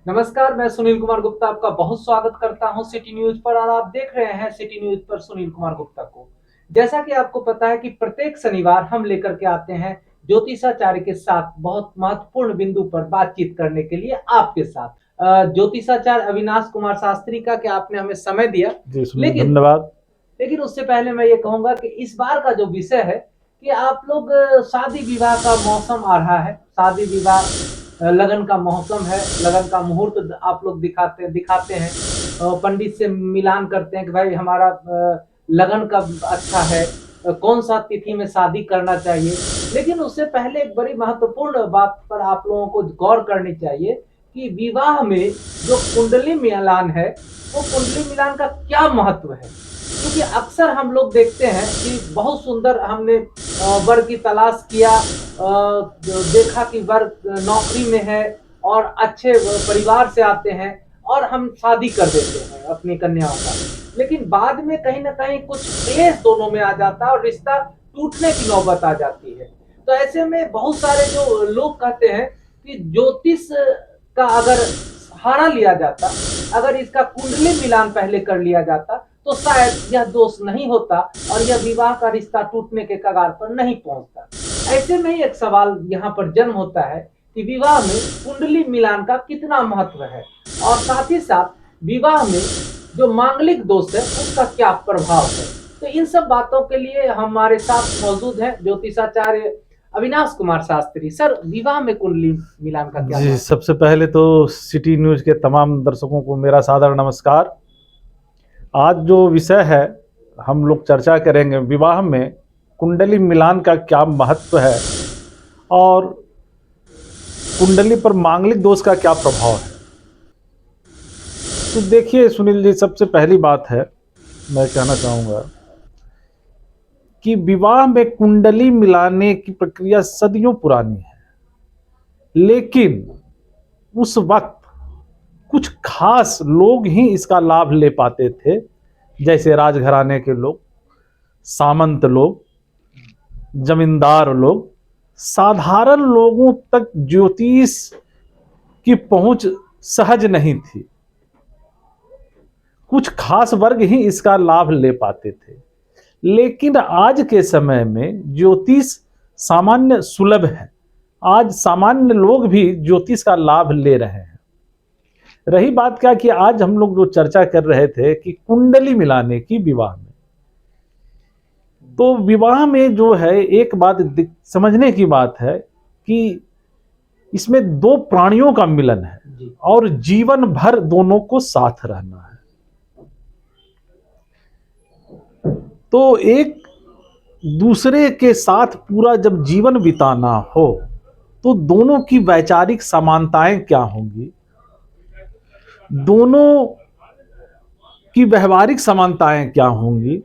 नमस्कार, मैं सुनील कुमार गुप्ता आपका बहुत स्वागत करता हूं सिटी न्यूज पर और आप देख रहे हैं सिटी न्यूज पर सुनील कुमार गुप्ता को। जैसा कि आपको पता है कि प्रत्येक शनिवार हम लेकर के आते हैं ज्योतिषाचार्य के साथ बहुत महत्वपूर्ण बिंदु पर बातचीत करने के लिए आपके साथ। ज्योतिषाचार्य अविनाश कुमार शास्त्री का कि आपने हमें समय दिया। जी सुनील, लेकिन धन्यवाद। लेकिन उससे पहले मैं ये कहूंगा कि इस बार का जो विषय है कि आप लोग शादी विवाह का मौसम आ रहा है, शादी विवाह लगन का मौसम है, लगन का मुहूर्त आप लोग दिखाते दिखाते हैं, पंडित से मिलान करते हैं कि भाई हमारा लगन कब अच्छा है, कौन सा तिथि में शादी करना चाहिए। लेकिन उससे पहले एक बड़ी महत्वपूर्ण बात पर आप लोगों को गौर करनी चाहिए कि विवाह में जो कुंडली मिलान है, वो कुंडली मिलान का क्या महत्व है। क्योंकि अक्सर हम लोग देखते हैं कि बहुत सुंदर हमने वर की तलाश किया, देखा कि वर नौकरी में है और अच्छे परिवार से आते हैं और हम शादी कर देते हैं अपनी कन्याओं का। लेकिन बाद में कहीं ना कहीं कुछ क्लेश दोनों में आ जाता है और रिश्ता टूटने की नौबत आ जाती है। तो ऐसे में बहुत सारे जो लोग कहते हैं कि ज्योतिष का अगर सहारा लिया जाता, अगर इसका कुंडली मिलान पहले कर लिया जाता तो शायद यह दोष नहीं होता और यह विवाह का रिश्ता टूटने के कगार पर नहीं पहुंचता। ऐसे में ही एक सवाल यहाँ पर जन्म होता है कि विवाह में कुंडली मिलान का कितना महत्व है और साथ ही साथ विवाह में जो मांगलिक दोष है उसका क्या प्रभाव है। तो इन सब बातों के लिए हमारे साथ मौजूद है ज्योतिषाचार्य अविनाश कुमार शास्त्री। सर, विवाह में कुंडली मिलान का क्या जी, महत्व सबसे पहले तो सिटी न्यूज के तमाम दर्शकों को मेरा सादर नमस्कार। आज जो विषय है हम लोग चर्चा करेंगे, विवाह में कुंडली मिलान का क्या महत्व है और कुंडली पर मांगलिक दोष का क्या प्रभाव है। तो देखिए सुनील जी, सबसे पहली बात है मैं कहना चाहूँगा कि विवाह में कुंडली मिलाने की प्रक्रिया सदियों पुरानी है, लेकिन उस वक्त कुछ खास लोग ही इसका लाभ ले पाते थे, जैसे राजघराने के लोग, सामंत लोग, जमींदार लोग। साधारण लोगों तक ज्योतिष की पहुंच सहज नहीं थी। कुछ खास वर्ग ही इसका लाभ ले पाते थे। लेकिन आज के समय में ज्योतिष सामान्य सुलभ है। आज सामान्य लोग भी ज्योतिष का लाभ ले रहे हैं। रही बात क्या कि आज हम लोग जो चर्चा कर रहे थे कि कुंडली मिलाने की विवाह में, तो विवाह में जो है एक बात समझने की बात है कि इसमें दो प्राणियों का मिलन है और जीवन भर दोनों को साथ रहना है। तो एक दूसरे के साथ पूरा जब जीवन बिताना हो तो दोनों की वैचारिक समानताएं क्या होंगी, दोनों की व्यवहारिक समानताएं क्या होंगी,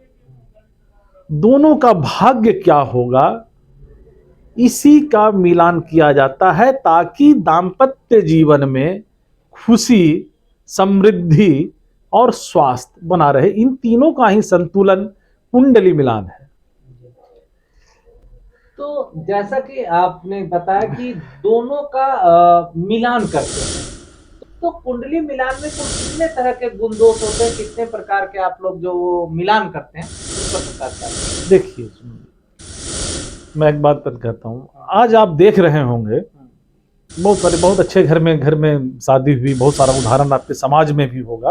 दोनों का भाग्य क्या होगा, इसी का मिलान किया जाता है ताकि दाम्पत्य जीवन में खुशी, समृद्धि और स्वास्थ्य बना रहे। इन तीनों का ही संतुलन कुंडली मिलान है। तो जैसा कि आपने बताया कि दोनों का मिलान करते हैं, तो कुंडली मिलान में कुल कितने तरह के गुण दोष होते हैं, कितने प्रकार के आप लोग जो मिलान करते हैं उस पर प्रकाश डालिए। देखिए, मैं एक बात पर कहता हूँ, आज आप देख रहे होंगे बहुत अच्छे घर में शादी हुई, बहुत सारा उदाहरण आपके समाज में भी होगा।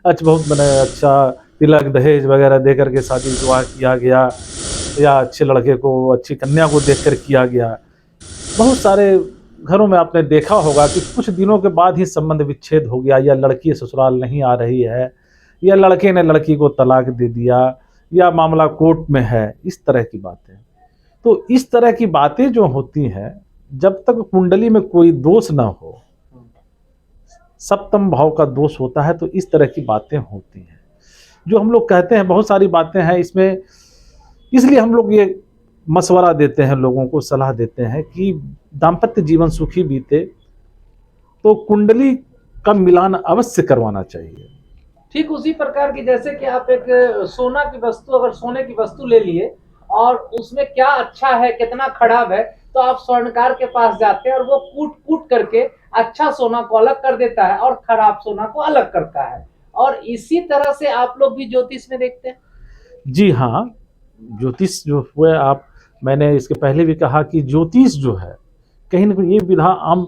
अच्छा, बहुत मैंने अच्छा तिलक दहेज वगैरह दे करके शादी विवाह किया गया, या अच्छे लड़के को अच्छी कन्या को देखकर किया गया। बहुत सारे घरों में आपने देखा होगा कि कुछ दिनों के बाद ही संबंध विच्छेद हो गया, या लड़की ससुराल नहीं आ रही है, या लड़के ने लड़की को तलाक दे दिया, या मामला कोर्ट में है। इस तरह की बातें, तो इस तरह की बातें जो होती हैं, जब तक कुंडली में कोई दोष ना हो, सप्तम भाव का दोष होता है, तो इस तरह की बातें होती हैं। जो हम लोग कहते हैं, बहुत सारी बातें हैं इसमें, इसलिए हम लोग ये मशवरा देते हैं, लोगों को सलाह देते हैं कि दाम्पत्य जीवन सुखी बीते तो कुंडली का मिलान अवश्य करवाना चाहिए। ठीक उसी प्रकार की जैसे कि आप एक सोना की वस्तु, अगर सोने की वस्तु ले लिए और उसमें क्या अच्छा है कितना खराब है, तो आप स्वर्णकार के पास जाते हैं और वो कूट कूट करके अच्छा सोना को अलग कर देता है और खराब सोना को अलग करता है। और इसी तरह से आप लोग भी ज्योतिष में देखते हैं। जी हाँ, ज्योतिष जो हुए आप, मैंने इसके पहले भी कहा कि ज्योतिष जो है कहीं ना कहीं ये विधा आम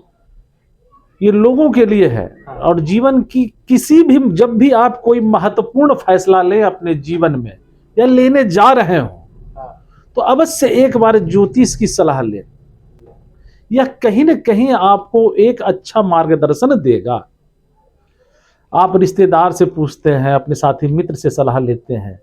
ये लोगों के लिए है। हाँ। और जीवन की किसी भी, जब भी आप कोई महत्वपूर्ण फैसला लें अपने जीवन में या लेने जा रहे हो, हाँ। तो अवश्य एक बार ज्योतिष की सलाह लें। यह कहीं न कहीं आपको एक अच्छा मार्गदर्शन देगा। आप रिश्तेदार से पूछते हैं, अपने साथी मित्र से सलाह लेते हैं,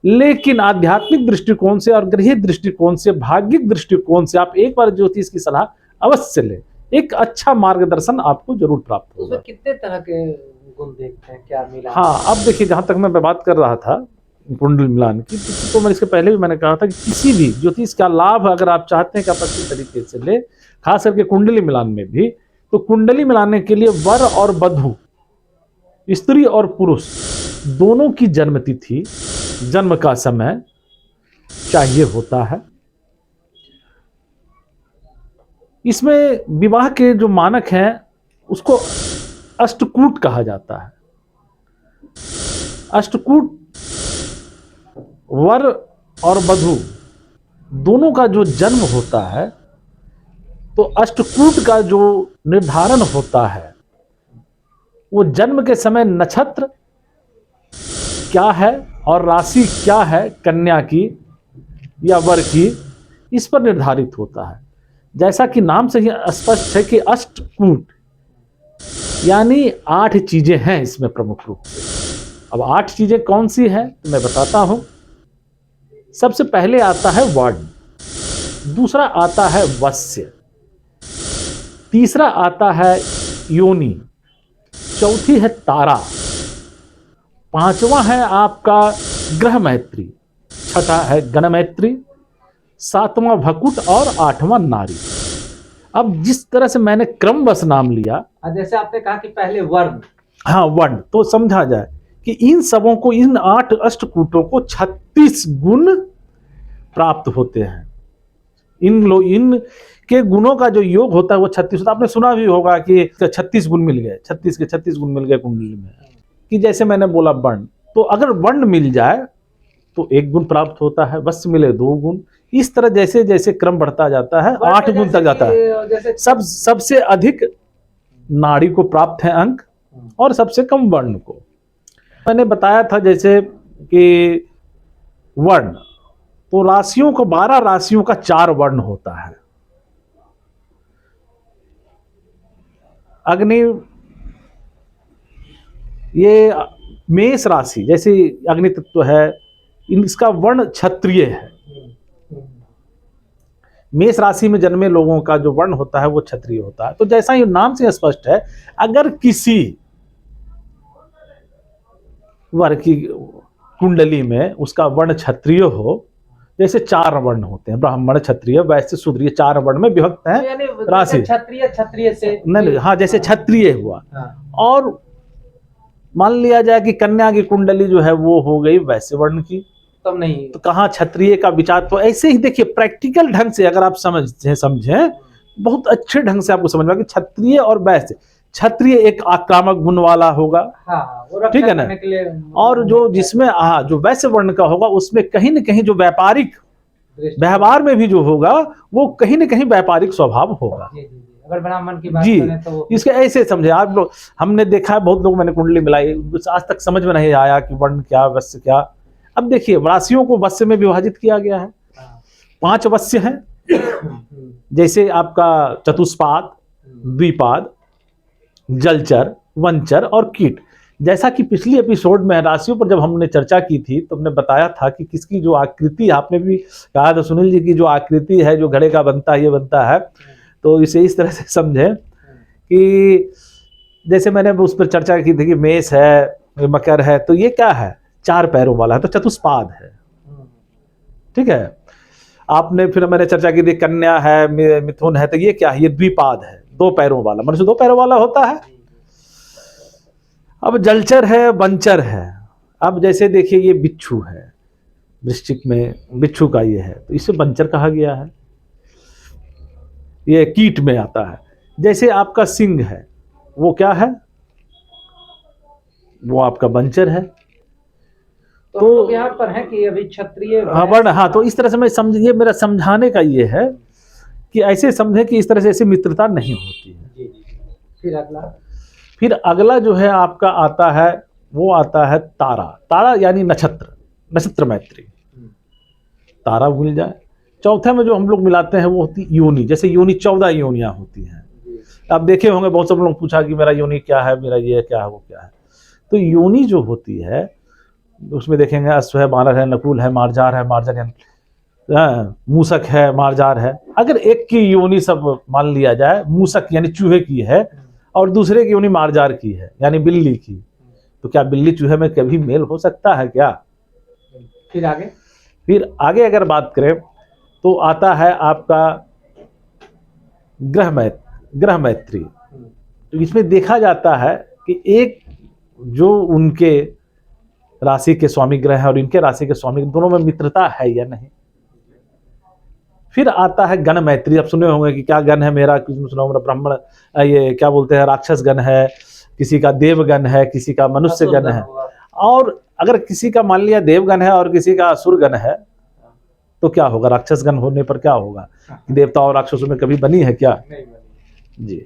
लेकिन आध्यात्मिक दृष्टिकोण से और गृह दृष्टिकोण से, भाग्यिक दृष्टिकोण से आप एक बार ज्योतिष की सलाह अवश्य लें। एक अच्छा मार्गदर्शन आपको जरूर प्राप्त होगा। उसमें कितने तरह के गुण देखते हैं, क्या मिला? हाँ, अब देखिए, जहां तक मैं बात कर रहा था कुंडली मिलान की, तो मैं इसके पहले भी मैंने कहा था कि किसी भी ज्योतिष का लाभ अगर आप चाहते हैं कि आप अच्छी तरीके से ले, खास करके कुंडली मिलान में भी, तो कुंडली मिलाने के लिए वर और वधू, स्त्री और पुरुष दोनों की जन्म तिथि, जन्म का समय चाहिए होता है। इसमें विवाह के जो मानक हैं उसको अष्टकूट कहा जाता है। अष्टकूट वर और वधू दोनों का जो जन्म होता है, तो अष्टकूट का जो निर्धारण होता है वो जन्म के समय नक्षत्र क्या है और राशि क्या है, कन्या की या वर की, इस पर निर्धारित होता है। जैसा कि नाम से ही स्पष्ट है कि अष्टकूट यानी 8 चीजें हैं इसमें प्रमुख रूप से। अब 8 चीजें कौन सी हैं तो मैं बताता हूं। सबसे पहले आता है वर्ण, दूसरा आता है वस्य, तीसरा आता है योनि, चौथी है तारा, पांचवा है आपका ग्रह मैत्री, छठा है गण मैत्री, सातवां भकुट और आठवां नारी। अब जिस तरह से मैंने क्रमवश नाम लिया, जैसे आपने कहा कि पहले वर्ण, हाँ वर्ण, तो समझा जाए कि इन सबों को, इन 8 अष्टकूटों को 36 गुण प्राप्त होते हैं। इन के गुणों का जो योग होता है वो 36 होता है। आपने सुना भी होगा कि 36 गुण मिल गए, 36 के 36 गुण मिल गए कुंडली में। कि जैसे मैंने बोला वर्ण, तो अगर वर्ण मिल जाए तो 1 गुण प्राप्त होता है, वस्य मिले 2 गुण, इस तरह जैसे जैसे क्रम बढ़ता जाता है 8 गुण तक जाता है। सबसे अधिक नाड़ी को प्राप्त है अंक और सबसे कम वर्ण को। मैंने बताया था जैसे कि वर्ण, तो राशियों को 12 राशियों का 4 वर्ण होता है। अग्नि, ये मेष राशि जैसे अग्नि तत्व है, इसका वर्ण क्षत्रिय है। मेष राशि में जन्मे लोगों का जो वर्ण होता है वो क्षत्रिय होता है। तो जैसा ही नाम से स्पष्ट है, अगर किसी वर्ग की कुंडली में उसका वर्ण क्षत्रिय हो, जैसे 4 वर्ण होते हैं, ब्राह्मण, क्षत्रिय, वैश्य, शूद्र, 4 वर्ण में विभक्त है राशि। क्षत्रिय से नहीं, हाँ, जैसे क्षत्रिय हुआ। हाँ। और मान लिया जाए कि कन्या की कुंडली जो है वो हो गई वैश्य वर्ण की, तब नहीं, तो कहाँ क्षत्रिय का विचार। तो ऐसे ही देखिए, प्रैक्टिकल ढंग से अगर आप समझें बहुत अच्छे ढंग से आपको समझ में कि क्षत्रिय और वैश्य, क्षत्रिय एक आक्रामक गुण वाला होगा, ठीक है ना, और जो जिसमें जो वैश्य वर्ण का होगा उसमें कहीं न कहीं जो व्यापारिक व्यवहार में भी जो होगा वो कहीं न कहीं व्यापारिक स्वभाव होगा। अगर ब्राह्मण की बात जी, करें तो इसके ऐसे समझे आप लोग। हमने देखा है बहुत लोग, मैंने कुंडली मिलाई, आज तक समझ में नहीं आया कि वर्ण क्या, वस्य क्या। अब देखिए, राशियों को वस्य में विभाजित किया गया है। 5 वस्य हैं, जैसे आपका चतुष्पाद, द्विपाद, जलचर, वनचर और कीट। जैसा कि पिछली एपिसोड में राशियों पर जब हमने चर्चा की थी तो हमने बताया था कि किसकी जो आकृति, आपने भी कहा था सुनील जी की जो आकृति है, जो घड़े का बनता है, ये बनता है, तो इसे इस तरह से समझें कि जैसे मैंने उस पर चर्चा की थी कि मेष है, मकर है, तो ये क्या है, 4 पैरों वाला है, तो चतुष्पाद है, ठीक है। आपने फिर मैंने चर्चा की थी कन्या है, मिथुन है, तो ये क्या है, ये द्विपाद है, 2 पैरों वाला, मनुष्य 2 पैरों वाला होता है। अब जलचर है, वनचर है। अब जैसे देखिए, ये बिच्छू है, वृश्चिक में बिच्छू का ये है, तो इसे वनचर कहा गया है। ये कीट में आता है। जैसे आपका सिंह है, वो क्या है, वो आपका बंचर है। तो हम लोग यहाँ पर है कि अभी क्षत्रिय हाँ वर्ण, हाँ, तो इस तरह से मैं समझ, ये मेरा समझाने का ये है कि ऐसे समझे कि इस तरह से ऐसी मित्रता नहीं होती है। जी जी। फिर अगला जो है आपका आता है, वो आता है तारा। तारा यानी नक्षत्र, नक्षत्र मैत्री, तारा भूल जाए। चौथे में जो हम लोग मिलाते हैं वो होती योनि। जैसे योनि 14 योनियां होती हैं। आप देखे होंगे बहुत सब लोग पूछा कि मेरा योनि क्या है, मेरा ये क्या है, वो क्या है। तो योनि जो होती है उसमें देखेंगे अश्व है, बानर है, नकुल है, मार्जार है, मार्जर है, मूसक है, मार्जार है। अगर एक की योनि सब मान लिया जाए, मूसक यानी चूहे की है और दूसरे की योनि मार्जार की है यानी बिल्ली की, तो क्या बिल्ली चूहे में कभी मेल हो सकता है क्या? फिर आगे अगर बात करें तो आता है आपका ग्रह मैत्री। तो इसमें देखा जाता है कि एक जो उनके राशि के स्वामी ग्रह है और इनके राशि के स्वामी, दोनों में मित्रता है या नहीं। फिर आता है गण मैत्री। आप सुने होंगे कि क्या गण है मेरा, किसी सुना होगा ब्राह्मण, ये क्या बोलते हैं, राक्षस गण है, किसी का देवगण है, किसी का मनुष्य गण है। और अगर किसी का मान लिया देवगण है और किसी का असुर गण है तो क्या होगा? राक्षस गण होने पर क्या होगा? देवता और राक्षसों में कभी बनी है क्या? जी।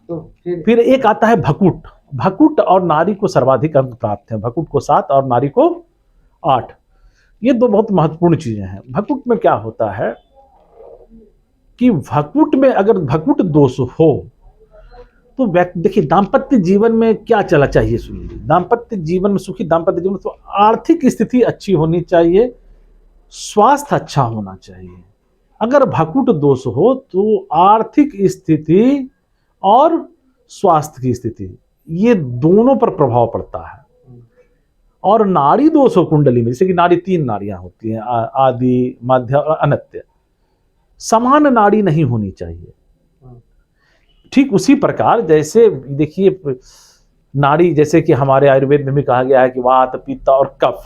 तो फिर एक आता है भकुट। भकुट और नारी को सर्वाधिक अंक प्राप्त है। भकुट को 7 और नारी को 8। ये दो बहुत महत्वपूर्ण चीजें हैं। भकुट में क्या होता है कि भकुट में अगर भकुट दोष हो तो देखिए दाम्पत्य जीवन में क्या चला चाहिए, सुनिए। दाम्पत्य जीवन में, सुखी दाम्पत्य जीवन में तो आर्थिक स्थिति अच्छी होनी चाहिए, स्वास्थ्य अच्छा होना चाहिए। अगर भकुट दोष हो तो आर्थिक स्थिति और स्वास्थ्य की स्थिति, ये दोनों पर प्रभाव पड़ता है। और नारी दोष हो कुंडली में, जैसे कि नारी 3 नारियां होती हैं, आदि, मध्य और अनत्य, समान नाड़ी नहीं होनी चाहिए। ठीक उसी प्रकार जैसे देखिए नाड़ी, जैसे कि हमारे आयुर्वेद में भी कहा गया है कि वात, पित्त और कफ,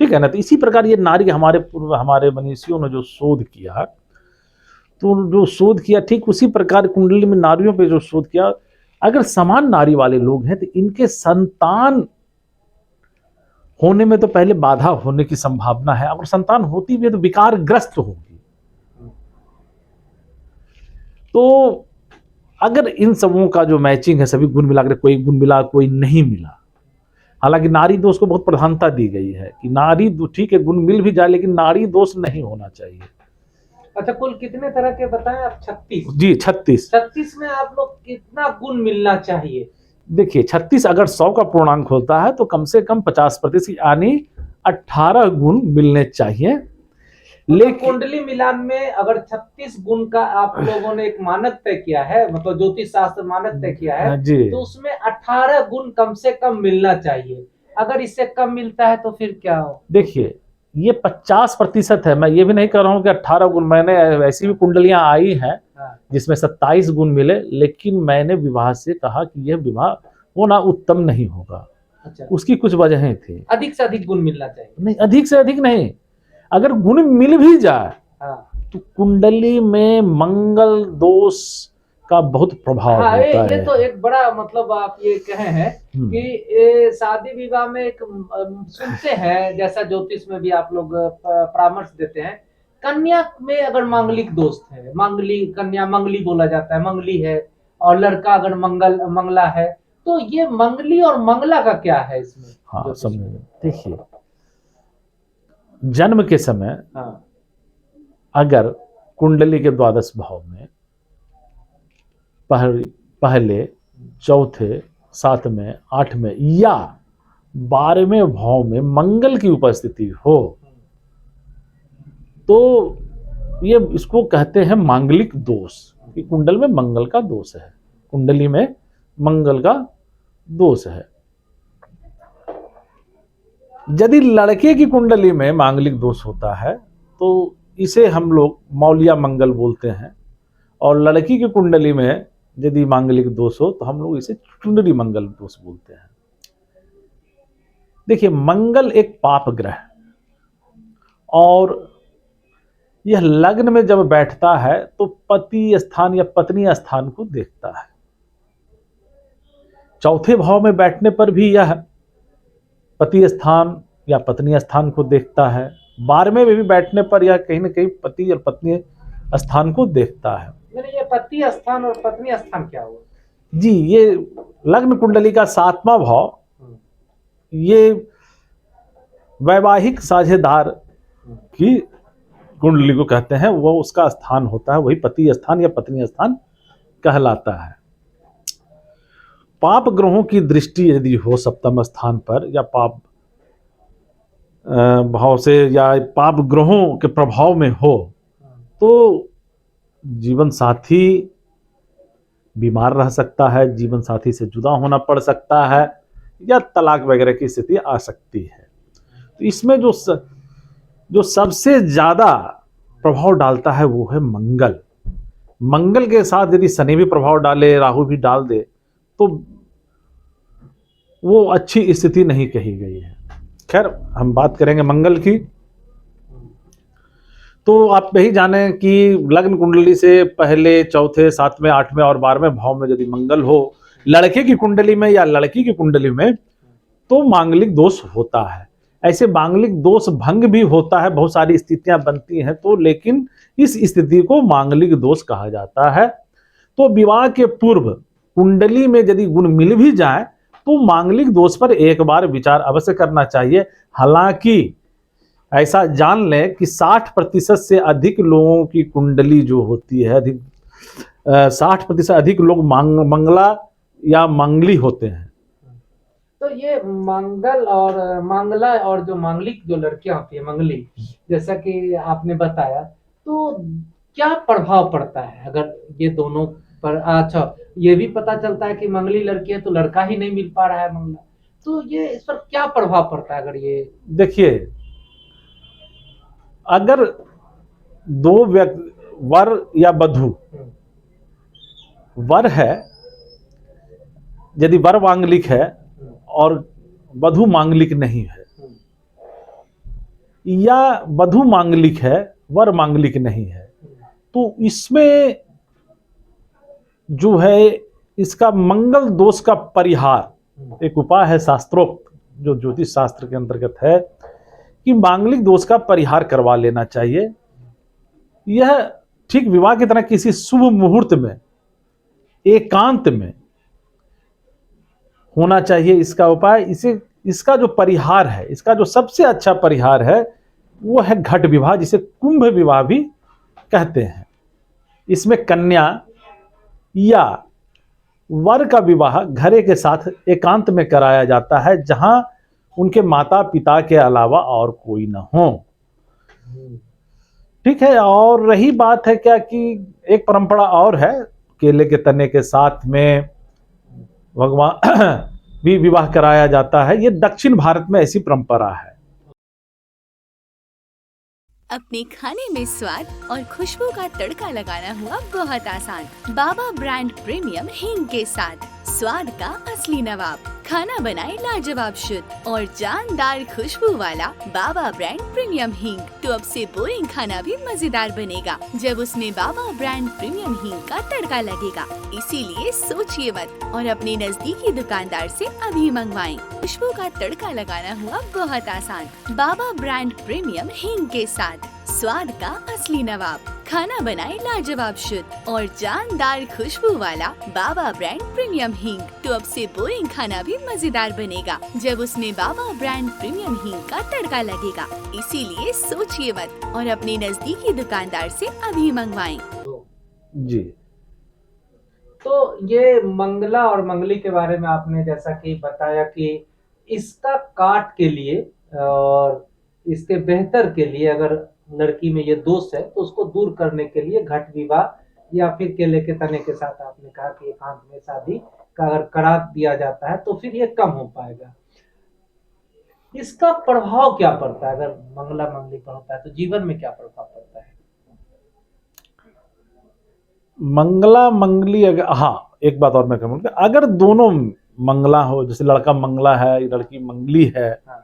ठीक है ना। तो इसी प्रकार ये नाड़ी हमारे मनीषियों ने जो शोध किया, तो जो शोध किया ठीक उसी प्रकार कुंडली में नारियों पे जो शोध किया, अगर समान नाड़ी वाले लोग हैं तो इनके संतान होने में तो पहले बाधा होने की संभावना है, अगर संतान होती भी है तो विकारग्रस्त होगी। तो अगर इन सबों का जो मैचिंग है, सभी गुण मिलाकर, कोई गुण मिला कोई नहीं मिला, हालांकि नारी दोष को बहुत प्रधानता दी गई है कि नारी ठीक है गुण मिल भी जाए लेकिन नारी दोष नहीं होना चाहिए। अच्छा, कुल कितने तरह के बताएं आप? 36। जी 36। 36 में आप लोग कितना गुण मिलना चाहिए? देखिए 36 अगर 100 का पूर्णांक होता है तो कम से कम 50% यानी 18 गुण मिलने चाहिए। लेकिन कुंडली मिलान में अगर 36 गुण का आप लोगों ने एक मानक तय किया है, मतलब ज्योतिष शास्त्र मानक तय किया है, तो उसमें 18 गुण कम से कम मिलना चाहिए। अगर इससे कम मिलता है तो फिर क्या हो? देखिए ये 50% है। मैं ये भी नहीं कह रहा हूँ कि 18 गुण, मैंने ऐसी भी कुंडलियां आई हैं जिसमें 27 गुण मिले, लेकिन मैंने विवाह से कहा कि यह विवाह होना उत्तम नहीं होगा। अच्छा। उसकी कुछ वजहें थी। अधिक से अधिक गुण मिलना चाहिए? नहीं, अधिक से अधिक नहीं। अगर गुण मिल भी जाए तो कुंडली में मंगल दोष का बहुत प्रभाव होता है। ये तो एक बड़ा मतलब आप ये कहे हैं कि शादी विवाह में एक सुनते हैं, जैसा ज्योतिष में भी आप लोग परामर्श देते हैं, कन्या में अगर मांगलिक दोष है, मंगली कन्या, मंगली बोला जाता है, मंगली है, और लड़का अगर मंगला है, तो ये मंगली और मंगला का क्या है इसमें? हाँ समझ, देखिए जन्म के समय अगर कुंडली के द्वादश भाव में पहले, चौथे, 7वें, 8वें या 12वें भाव में मंगल की उपस्थिति हो तो ये इसको कहते हैं मांगलिक दोष, कि कुंडल में मंगल का दोष है, कुंडली में मंगल का दोष है। यदि लड़के की कुंडली में मांगलिक दोष होता है तो इसे हम लोग मौलिया मंगल बोलते हैं, और लड़की की कुंडली में यदि मांगलिक दोष हो तो हम लोग इसे चुंडली मंगल दोष बोलते हैं। देखिए मंगल एक पाप ग्रह और यह लग्न में जब बैठता है तो पति स्थान या पत्नी स्थान को देखता है। चौथे भाव में बैठने पर भी यह पति स्थान या पत्नी स्थान को देखता है। 12वें में भी बैठने पर यह कहीं ना कहीं पति और पत्नी स्थान को देखता है। मैंने ये पति स्थान और पत्नी स्थान क्या हुआ? जी, ये लग्न कुंडली का 7वां भाव, ये वैवाहिक साझेदार की कुंडली को कहते हैं, वो उसका स्थान होता है, वही पति स्थान या पत्नी स्थान कहलाता है। पाप ग्रहों की दृष्टि यदि हो सप्तम स्थान पर या पाप भाव से या पाप ग्रहों के प्रभाव में हो तो जीवन साथी बीमार रह सकता है, जीवन साथी से जुदा होना पड़ सकता है या तलाक वगैरह की स्थिति आ सकती है। तो इसमें जो सबसे ज्यादा प्रभाव डालता है वो है मंगल। मंगल के साथ यदि शनि भी प्रभाव डाले, राहु भी डाल दे, तो वो अच्छी स्थिति नहीं कही गई है। खैर, हम बात करेंगे मंगल की। तो आप यही जाने कि लग्न कुंडली से पहले चौथे, 7वें, 8वें और 12वें भाव में यदि मंगल हो लड़के की कुंडली में या लड़की की कुंडली में तो मांगलिक दोष होता है। ऐसे मांगलिक दोष भंग भी होता है, बहुत सारी स्थितियां बनती हैं, तो लेकिन इस स्थिति को मांगलिक दोष कहा जाता है। तो विवाह के पूर्व कुंडली में यदि गुण मिल भी जाए तो मांगलिक दोष पर एक बार विचार अवश्य करना चाहिए। हालांकि ऐसा जान लें कि 60% से अधिक लोगों की कुंडली जो होती है, 60% अधिक लोग मंगला या मंगली होते हैं। तो ये मंगल और मंगला और जो मांगलिक जो लड़कियां होती है मंगली, जैसा कि आपने बताया, तो क्या प्रभाव पड़ता है अगर ये दोनों पर? अच्छा, ये भी पता चलता है कि मंगली लड़की है तो लड़का ही नहीं मिल पा रहा है मंगला, तो ये इस पर क्या प्रभाव पड़ता है? अगर ये देखिए, अगर दो व्यक्ति, वर या वधू, वर है, यदि वर मांगलिक है और वधू मांगलिक नहीं है, या वधू मांगलिक है वर मांगलिक नहीं है, तो इसमें जो है इसका मंगल दोष का परिहार एक उपाय है शास्त्रोक्त, जो ज्योतिष शास्त्र के अंतर्गत है, कि मांगलिक दोष का परिहार करवा लेना चाहिए। यह ठीक विवाह की तरह किसी शुभ मुहूर्त में एकांत में होना चाहिए इसका उपाय। इसका जो परिहार है, इसका जो सबसे अच्छा परिहार है वो है घट विवाह, जिसे कुंभ विवाह भी कहते हैं। इसमें कन्या या वर का विवाह घरे के साथ एकांत में कराया जाता है, जहां उनके माता पिता के अलावा और कोई ना हो। ठीक है। और रही बात है क्या कि एक परंपरा और है, केले के तने के साथ में भगवान भी विवाह कराया जाता है। ये दक्षिण भारत में ऐसी परंपरा है। अपने खाने में स्वाद और खुशबू का तड़का लगाना हुआ बहुत आसान। बाबा ब्रांड प्रीमियम हींग के साथ स्वाद का असली नवाब। खाना बनाए लाजवाब शुद्ध और जानदार खुशबू वाला बाबा ब्रांड प्रीमियम हींग, तो अब से बोरिंग खाना भी मजेदार बनेगा जब उसमें बाबा ब्रांड प्रीमियम हींग का तड़का लगेगा। इसीलिए सोचिए मत और अपने नजदीकी दुकानदार से अभी मंगवाएं। खुशबू का तड़का लगाना हुआ बहुत आसान। बाबा ब्रांड प्रीमियम हींग के साथ स्वाद का असली नवाब। खाना बनाए लाजवाब शुद्ध और जानदार खुशबू वाला बाबा ब्रांड प्रीमियम हींग, तो अब से बोरिंग खाना भी मजेदार बनेगा जब उसमें बाबा ब्रांड प्रीमियम हींग का तड़का लगेगा। इसीलिए सोचिए मत और अपने नजदीकी दुकानदार से अभी मंगवाएं। जी, तो ये मंगला और मंगली के बारे में आपने जैसा कि बताया कि इसका काट के लिए और इसके बेहतर के लिए, अगर लड़की में ये दोष है तो उसको दूर करने के लिए घट विवाह या फिर केले के तने के साथ आपने कहा कि एकांत में शादी का अगर करा दिया जाता है तो फिर ये कम हो पाएगा। इसका प्रभाव क्या पड़ता है? अगर मंगला मंगली पर होता है तो जीवन में क्या प्रभाव पड़ता है? मंगला मंगली, अगर, हाँ, एक बात और मैं कहूँगा, अगर दोनों मंगला हो, जैसे लड़का मंगला है लड़की मंगली है, हाँ।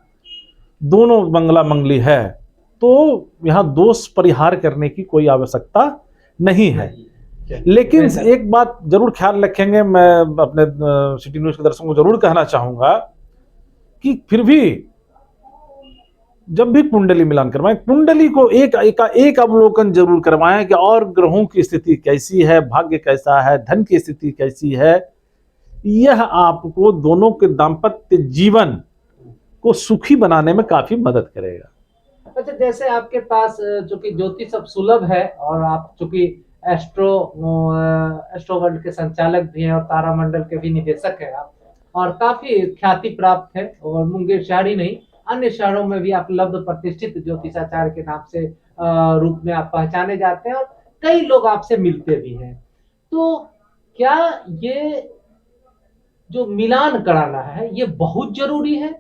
दोनों मंगला मंगली है, तो यहाँ दोष परिहार करने की कोई आवश्यकता नहीं है। लेकिन एक बात जरूर ख्याल रखेंगे, मैं अपने सिटी न्यूज के दर्शकों को जरूर कहना चाहूंगा कि फिर भी जब भी कुंडली मिलान करवाएं, कुंडली को एक अवलोकन जरूर करवाएं कि और ग्रहों की स्थिति कैसी है, भाग्य कैसा है, धन की स्थिति कैसी है। यह आपको दोनों के दाम्पत्य जीवन को सुखी बनाने में काफी मदद करेगा। अच्छा, जैसे आपके पास चूंकि ज्योतिष अब सुलभ है और आप चूंकि एस्ट्रो वर्ल्ड के संचालक भी हैं और तारामंडल के भी निदेशक हैं आप, और काफी ख्याति प्राप्त है, और मुंगेर शहर ही नहीं अन्य शहरों में भी आप लब्ध प्रतिष्ठित ज्योतिषाचार्य के नाम से रूप में आप पहचाने जाते हैं और कई लोग आपसे मिलते भी हैं। तो क्या ये जो मिलान कराना है ये बहुत जरूरी है?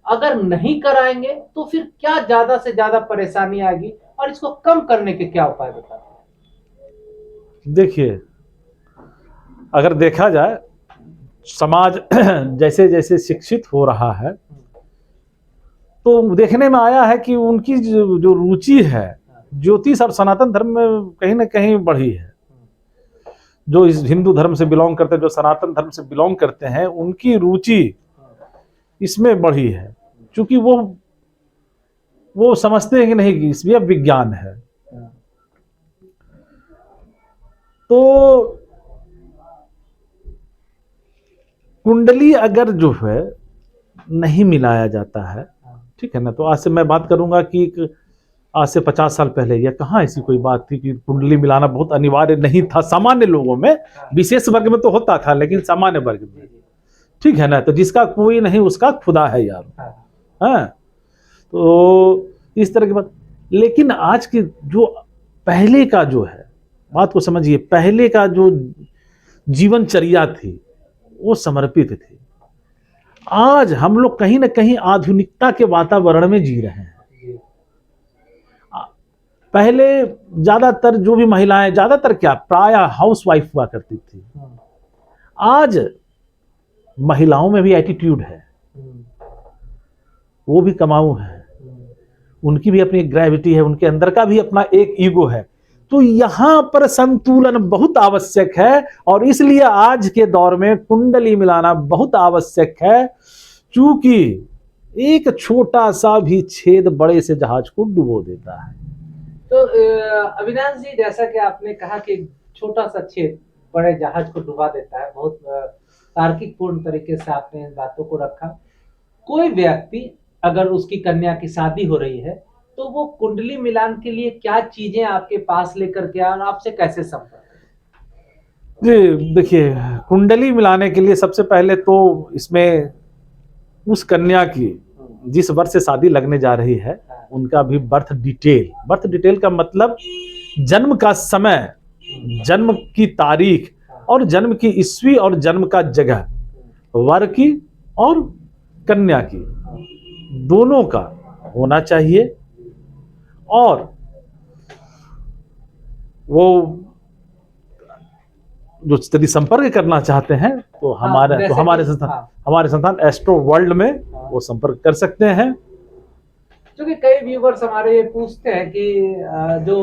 अगर नहीं कराएंगे तो फिर क्या ज्यादा से ज्यादा परेशानी आएगी, और इसको कम करने के क्या उपाय बताते हैं? देखिए, अगर देखा जाए समाज जैसे जैसे शिक्षित हो रहा है तो देखने में आया है कि उनकी जो रुचि है ज्योतिष और सनातन धर्म में कहीं ना कहीं बढ़ी है। जो इस हिंदू धर्म से बिलोंग करते हैं, जो सनातन धर्म से बिलोंग करते हैं, उनकी रुचि इसमें बढ़ी है, क्योंकि वो समझते हैं कि नहीं कि इसमें अब विज्ञान है। तो कुंडली अगर जो है नहीं मिलाया जाता है, ठीक है ना, तो आज से मैं बात करूंगा कि आज से 50 साल पहले या कहाँ ऐसी कोई बात थी कि कुंडली मिलाना बहुत अनिवार्य नहीं था। सामान्य लोगों में, विशेष वर्ग में तो होता था, लेकिन सामान्य वर्ग में, ठीक है ना, तो जिसका कोई नहीं उसका खुदा है यार। हाँ, तो इस तरह की बात। लेकिन आज की जो पहले का जो है, बात को समझिए, पहले का जो जीवनचर्या थी वो समर्पित थी। आज हम लोग कहीं ना कहीं आधुनिकता के वातावरण में जी रहे हैं। पहले ज्यादातर जो भी महिलाएं, ज्यादातर क्या, प्रायः हाउसवाइफ हुआ करती थी। आज महिलाओं में भी एटीट्यूड है, वो भी कमाऊ है, उनकी भी अपनी ग्रेविटी है, उनके अंदर का भी अपना एक ईगो है। तो यहां पर संतुलन बहुत आवश्यक है, और इसलिए आज के दौर में कुंडली मिलाना बहुत आवश्यक है, क्योंकि एक छोटा सा भी छेद बड़े से जहाज को डुबो देता है। तो अविनाश जी, जैसा कि आपने कहा कि छोटा सा छेद बड़े जहाज को डुबा देता है, बहुत तार्किक पूर्ण तरीके से आपने इन बातों को रखा। कोई व्यक्ति अगर उसकी कन्या की शादी हो रही है तो वो कुंडली मिलान के लिए क्या चीजें आपके पास लेकर के और आपसे कैसे संपर्क? जी देखिए, कुंडली मिलाने के लिए सबसे पहले तो इसमें उस कन्या की जिस वर्ष से शादी लगने जा रही है उनका भी बर्थ डिटेल का मतलब जन्म का समय, जन्म की तारीख और जन्म की ईस्वी और जन्म का जगह, वर की और कन्या की दोनों का होना चाहिए। और वो जो यदि संपर्क करना चाहते हैं तो हमारे संस्थान एस्ट्रो वर्ल्ड में वो संपर्क कर सकते हैं। क्योंकि कई व्यूवर्स हमारे ये पूछते हैं कि जो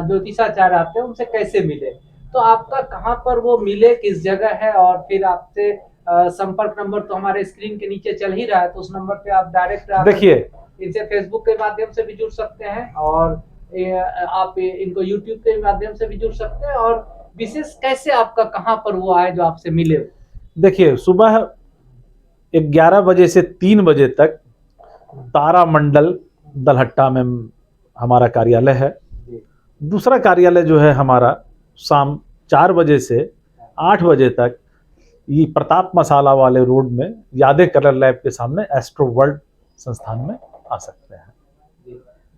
ज्योतिषाचार्य आते हैं उनसे कैसे मिले, तो आपका कहाँ पर वो मिले, किस जगह है, और फिर आपसे संपर्क नंबर तो हमारे स्क्रीन के नीचे चल ही रहा है, तो उस नंबर पे आप डायरेक्ट देखिए, इनसे फेसबुक के माध्यम से भी जुड़ सकते हैं, और आप इनको यूट्यूब के माध्यम से भी जुड़ सकते हैं। और विशेष कैसे आपका कहाँ पर वो आए जो आपसे मिले? देखिए, सुबह 11 बजे से 3 बजे तक तारामंडल दलहट्टा में हमारा कार्यालय है। दूसरा कार्यालय जो है हमारा शाम 4 बजे से 8 बजे तक ये प्रताप मसाला वाले रोड में यादे कलर लैब के सामने एस्ट्रो वर्ल्ड संस्थान में आ सकते हैं।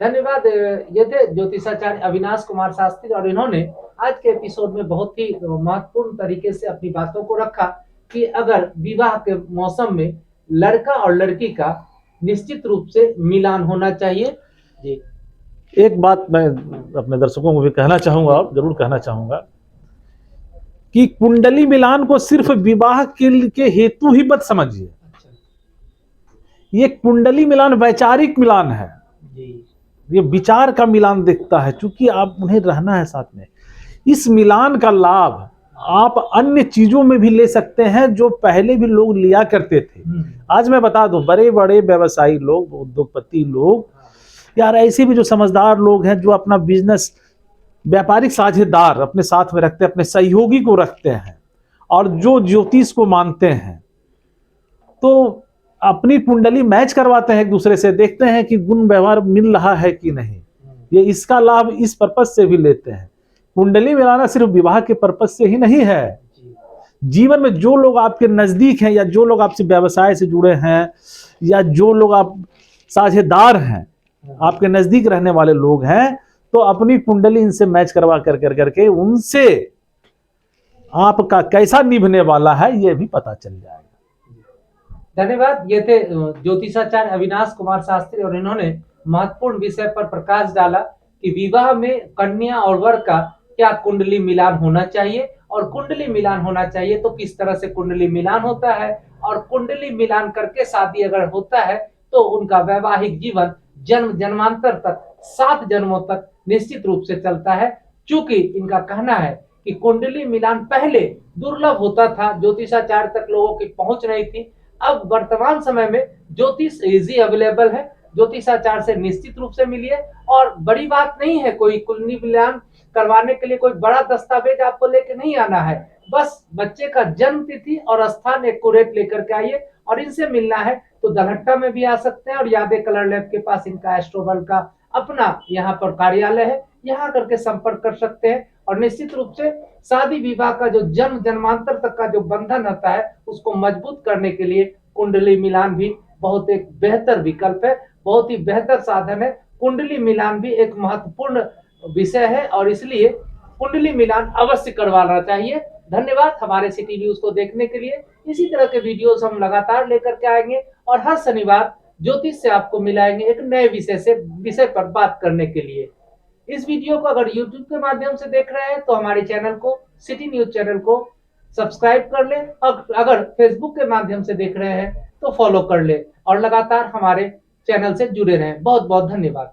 धन्यवाद। ये थे ज्योतिषाचार्य अविनाश कुमार शास्त्री, और इन्होंने आज के एपिसोड में बहुत ही महत्वपूर्ण तरीके से अपनी बातों को रखा कि अगर विवाह के मौसम में लड़का और लड़की का निश्चित रूप से मिलान होना चाहिए। जी, एक बात मैं अपने दर्शकों को भी कहना चाहूंगा, जरूर कहना चाहूंगा कि कुंडली मिलान को सिर्फ विवाह के हेतु ही मत समझिए। ये कुंडली मिलान वैचारिक मिलान है। ये विचार का मिलान दिखता है, क्योंकि आप उन्हें रहना है साथ में। इस मिलान का लाभ आप अन्य चीजों में भी ले सकते हैं जो पहले भी लोग लिया करते थे। आज मैं बता दूं, बड़े बड़े व्यवसायी लोग, उद्योगपति लोग, यार ऐसे भी जो समझदार लोग हैं जो अपना बिजनेस, व्यापारिक साझेदार अपने साथ में रखते हैं, अपने सहयोगी को रखते हैं, और जो ज्योतिष को मानते हैं, तो अपनी कुंडली मैच करवाते हैं एक दूसरे से, देखते हैं कि गुण व्यवहार मिल रहा है कि नहीं। ये इसका लाभ इस पर्पज से भी लेते हैं। कुंडली मिलाना सिर्फ विवाह के पर्पज से ही नहीं है। जीवन में जो लोग आपके नजदीक हैं, या जो लोग आपसे व्यवसाय से जुड़े हैं, या जो लोग आप साझेदार हैं, आपके नजदीक रहने वाले लोग हैं, तो अपनी कुंडली इनसे मैच करवा करके उनसे आपका कैसा निभने वाला है ये भी पता चल जाएगा। धन्यवाद। ये थे ज्योतिषाचार्य अविनाश कुमार शास्त्री, और इन्होंने महत्वपूर्ण विषय पर प्रकाश डाला कि विवाह में कन्या और वर का क्या कुंडली मिलान होना चाहिए, और कुंडली मिलान होना चाहिए तो किस तरह से कुंडली मिलान होता है, और कुंडली मिलान करके शादी अगर होता है तो उनका वैवाहिक जीवन जन्म जन्मांतर तक, 7 जन्मों तक निश्चित रूप से चलता है। चूंकि इनका कहना है कि कुंडली मिलान पहले दुर्लभ होता था, ज्योतिषाचार्य तक लोगों की पहुंच नहीं थी। अब वर्तमान समय में ज्योतिष इजी अवेलेबल है, ज्योतिषाचार्य से निश्चित रूप से मिलिए। और बड़ी बात नहीं है, कोई कुंडली मिलान करवाने के लिए कोई बड़ा दस्तावेज आपको लेके नहीं आना है, बस बच्चे का जन्म तिथि और स्थान एक्यूरेट लेकर के आइए। और इनसे मिलना है तो दलहट्टा में भी आ सकते हैं, और यादे कलर लैब के पास इनका एस्ट्रोबल का अपना यहाँ पर कार्यालय है, यहाँ करके संपर्क कर सकते हैं। और निश्चित रूप से शादी विवाह का जो जन्म जन्मांतर तक का जो बंधन होता है उसको मजबूत करने के लिए कुंडली मिलान भी बहुत एक बेहतर विकल्प है, बहुत ही बेहतर साधन है। कुंडली मिलान भी एक महत्वपूर्ण विषय है, और इसलिए कुंडली मिलान अवश्य करवाना चाहिए। धन्यवाद हमारे सिटी न्यूज को देखने के लिए। इसी तरह के वीडियोस हम लगातार लेकर के आएंगे, और हर शनिवार ज्योतिष से आपको मिलाएंगे एक नए विषय पर बात करने के लिए। इस वीडियो को अगर YouTube के माध्यम से देख रहे हैं तो हमारे चैनल को, सिटी न्यूज चैनल को सब्सक्राइब कर ले, और अगर फेसबुक के माध्यम से देख रहे हैं तो फॉलो कर ले, और लगातार हमारे चैनल से जुड़े रहें। बहुत बहुत धन्यवाद।